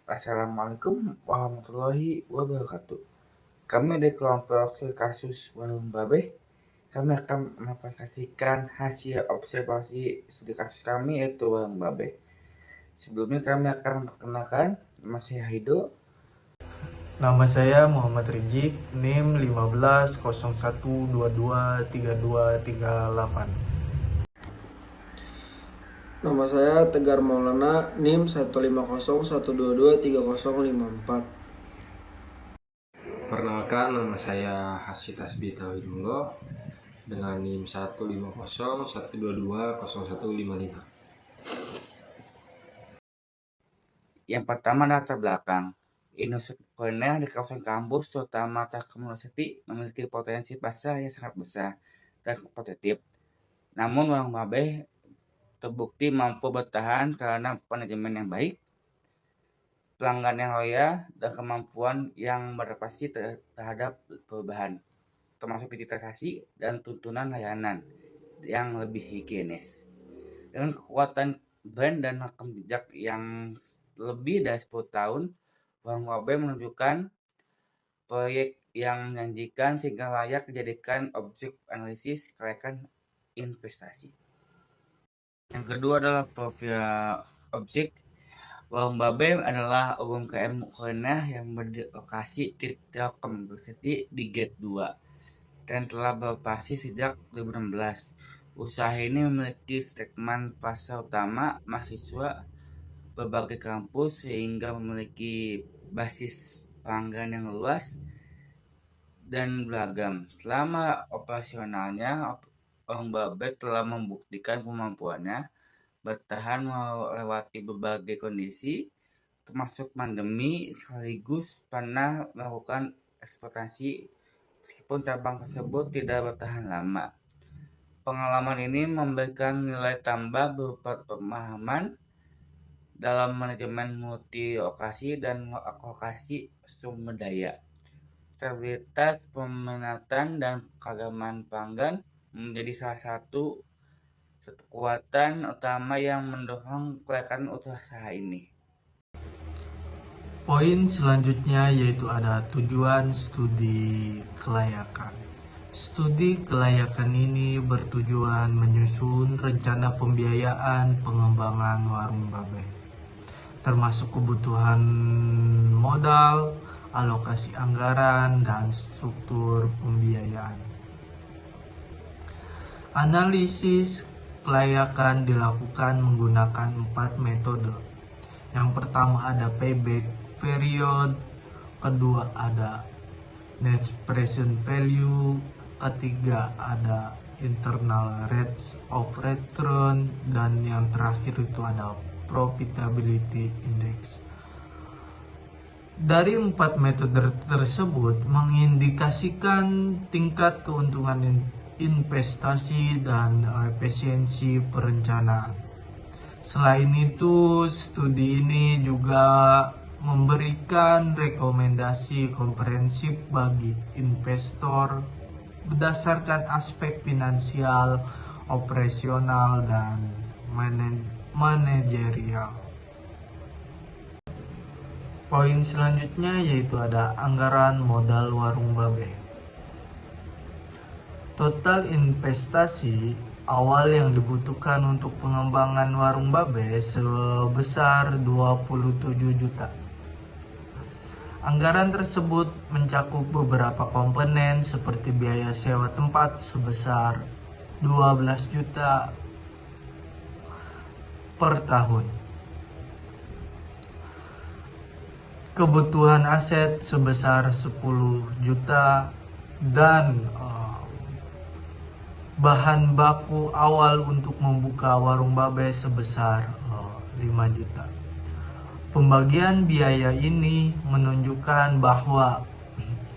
Assalamualaikum warahmatullahi wabarakatuh. Kami dari kelompok studi kasus warung babe. Kami akan mempresentasikan hasil observasi studi kasus kami yaitu warung babe. Sebelumnya kami akan memperkenalkan nama saya Haido. Nama saya Muhammad Rizik, NIM 1501223238. Nama saya Tegar Maulana, NIM 15012230054. Perkenalkan, nama saya Hasid Asbi Tauhidullah dengan NIM 15012200155. Yang pertama latar belakang. Industri kuliner di kawasan kampus, terutama Telkom University, memiliki potensi pasar yang sangat besar dan kompetitif. Namun warung babe terbukti mampu bertahan karena manajemen yang baik, pelanggan yang loyal, dan kemampuan yang beradaptasi terhadap perubahan, termasuk digitalisasi dan tuntunan layanan yang lebih higienis. Dengan kekuatan brand dan rekam jejak yang lebih dari 10 tahun, Warung Babe menunjukkan proyek yang menjanjikan sehingga layak dijadikan objek analisis kelayakan investasi. Yang kedua adalah profil objek. Warung Babe adalah UMKM kuliner yang berlokasi di Telkom University di Gate 2 dan telah beroperasi sejak 2016. Usaha ini memiliki segmen pasar utama mahasiswa berbagai kampus sehingga memiliki basis pelanggan yang luas dan beragam. Selama operasionalnya, Warung Babe telah membuktikan kemampuannya bertahan melewati berbagai kondisi, termasuk pandemi, sekaligus pernah melakukan ekspektasi meskipun cabang tersebut tidak bertahan lama. Pengalaman ini memberikan nilai tambah berupa pemahaman dalam manajemen multi lokasi dan alokasi sumber daya. Stabilitas peminatan dan keagamaan pelanggan menjadi salah satu kekuatan utama yang mendorong kelayakan usaha ini. Poin selanjutnya yaitu ada tujuan studi kelayakan. Studi kelayakan ini bertujuan menyusun rencana pembiayaan pengembangan warung babe, termasuk kebutuhan modal, alokasi anggaran, dan struktur pembiayaan. Analisis kelayakan dilakukan menggunakan 4 metode. Yang pertama ada payback period, kedua ada net present value, ketiga ada internal rates of return, dan yang terakhir itu ada profitability index. Dari 4 metode tersebut mengindikasikan tingkat keuntungan investasi dan efisiensi perencanaan. Selain itu, studi ini juga memberikan rekomendasi komprehensif bagi investor berdasarkan aspek finansial, operasional, dan manajerial. Poin selanjutnya yaitu ada anggaran modal warung babe. Total investasi awal yang dibutuhkan untuk pengembangan warung babe sebesar 27 juta. Anggaran tersebut mencakup beberapa komponen seperti biaya sewa tempat sebesar 12 juta per tahun, kebutuhan aset sebesar 10 juta, dan bahan baku awal untuk membuka warung babe sebesar 5 juta. Pembagian biaya ini menunjukkan bahwa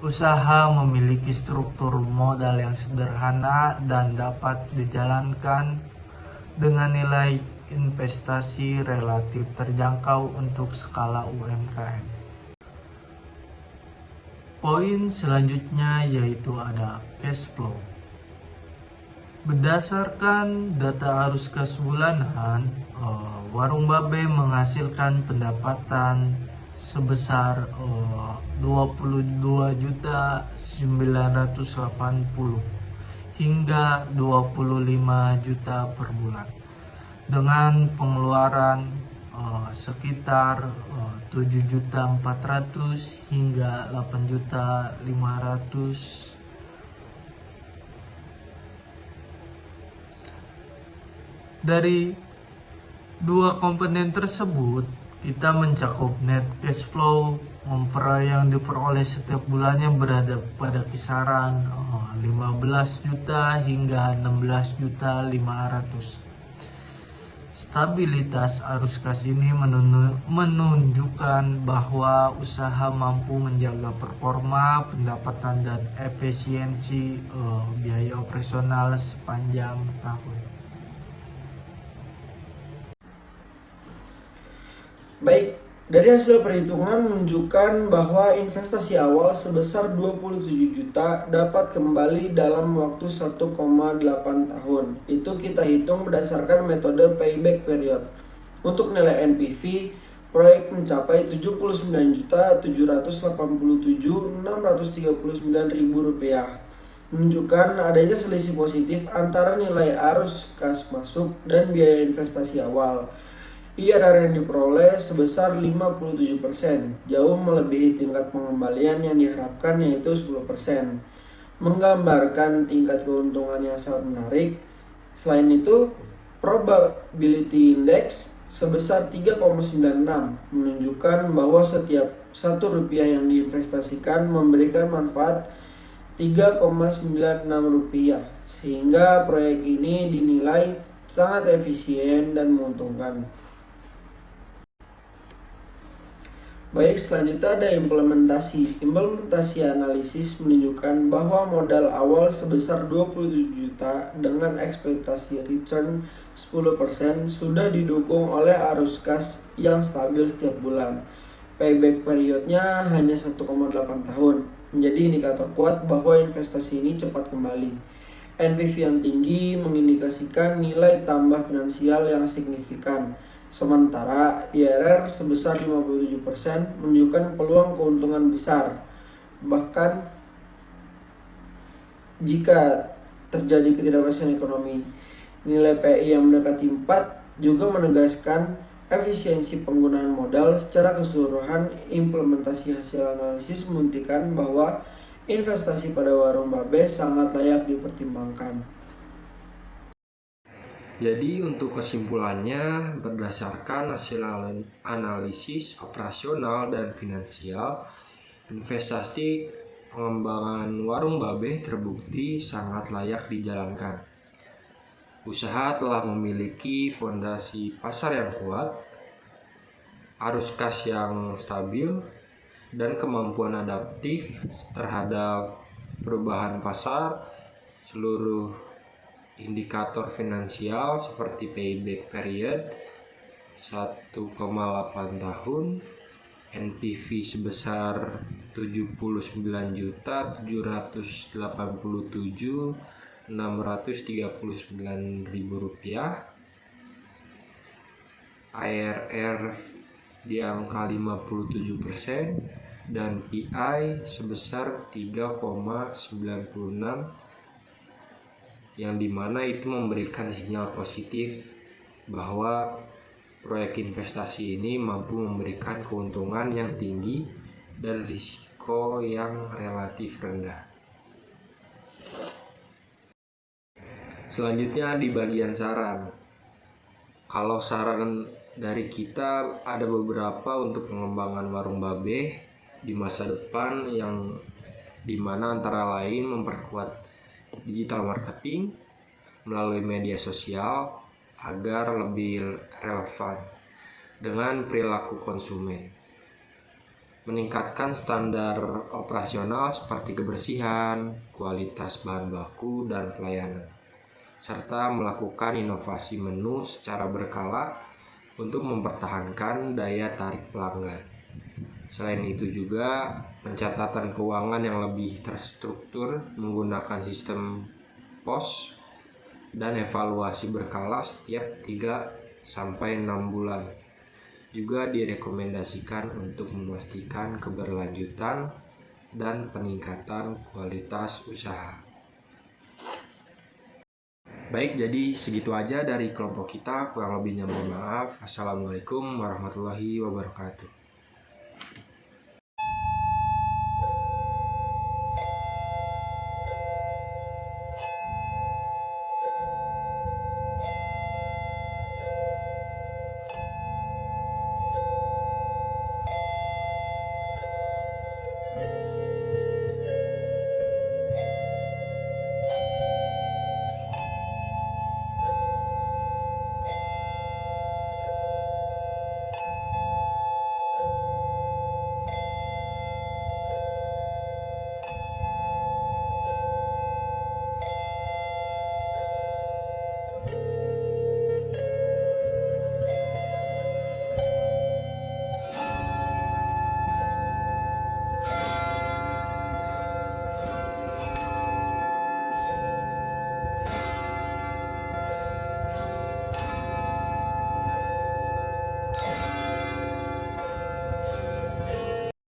usaha memiliki struktur modal yang sederhana dan dapat dijalankan dengan nilai investasi relatif terjangkau untuk skala UMKM. Poin selanjutnya yaitu ada cash flow. Berdasarkan data arus kas bulanan, warung babe menghasilkan pendapatan sebesar 22.980 hingga 25 juta per bulan, dengan pengeluaran sekitar 7.400 hingga 8.500. Dari dua komponen tersebut, kita mencakup net cash flow yang diperoleh setiap bulannya berada pada kisaran 15 juta hingga 16.500. Stabilitas arus kas ini menunjukkan bahwa usaha mampu menjaga performa, pendapatan, dan efisiensi biaya operasional sepanjang tahun. Baik, dari hasil perhitungan menunjukkan bahwa investasi awal sebesar 27 juta dapat kembali dalam waktu 1,8 tahun. Itu kita hitung berdasarkan metode payback period. Untuk nilai NPV, proyek mencapai Rp797.639.000, menunjukkan adanya selisih positif antara nilai arus kas masuk dan biaya investasi awal. IRR yang diperoleh sebesar 57%, jauh melebihi tingkat pengembalian yang diharapkan yaitu 10%, menggambarkan tingkat keuntungan yang sangat menarik. Selain itu, probability index sebesar 3,96 menunjukkan bahwa setiap Rp1 yang diinvestasikan memberikan manfaat Rp3,96, sehingga proyek ini dinilai sangat efisien dan menguntungkan. Baik, selanjutnya ada implementasi. Implementasi analisis menunjukkan bahwa modal awal sebesar 27 juta dengan ekspektasi return 10% sudah didukung oleh arus kas yang stabil setiap bulan. Payback periodnya hanya 1,8 tahun, menjadi indikator kuat bahwa investasi ini cepat kembali. NPV yang tinggi mengindikasikan nilai tambah finansial yang signifikan. Sementara IRR sebesar 57% menunjukkan peluang keuntungan besar. Bahkan jika terjadi ketidakpastian ekonomi. Nilai PI yang mendekati 4 juga menegaskan efisiensi penggunaan modal secara keseluruhan. Implementasi hasil analisis membuktikan bahwa investasi pada warung babe sangat layak dipertimbangkan. Jadi untuk kesimpulannya, berdasarkan hasil analisis operasional dan finansial, investasi pengembangan warung babe terbukti sangat layak dijalankan. Usaha telah memiliki fondasi pasar yang kuat, arus kas yang stabil, dan kemampuan adaptif terhadap perubahan pasar. Seluruh indikator finansial seperti payback period 1,8 tahun, NPV sebesar Rp79.639.000, IRR di angka 57%, dan PI sebesar 3,96, yang dimana itu memberikan sinyal positif bahwa proyek investasi ini mampu memberikan keuntungan yang tinggi dan risiko yang relatif rendah. Selanjutnya di bagian saran. Kalau saran dari kita ada beberapa untuk pengembangan warung babe di masa depan, yang dimana antara lain memperkuat digital marketing melalui media sosial agar lebih relevan dengan perilaku konsumen, meningkatkan standar operasional seperti kebersihan, kualitas bahan baku, dan pelayanan, serta melakukan inovasi menu secara berkala untuk mempertahankan daya tarik pelanggan. Selain itu juga pencatatan keuangan yang lebih terstruktur menggunakan sistem POS dan evaluasi berkala setiap 3-6 bulan. juga direkomendasikan untuk memastikan keberlanjutan dan peningkatan kualitas usaha. Baik, jadi segitu aja dari kelompok kita. Kurang lebihnya mohon maaf. Assalamualaikum warahmatullahi wabarakatuh.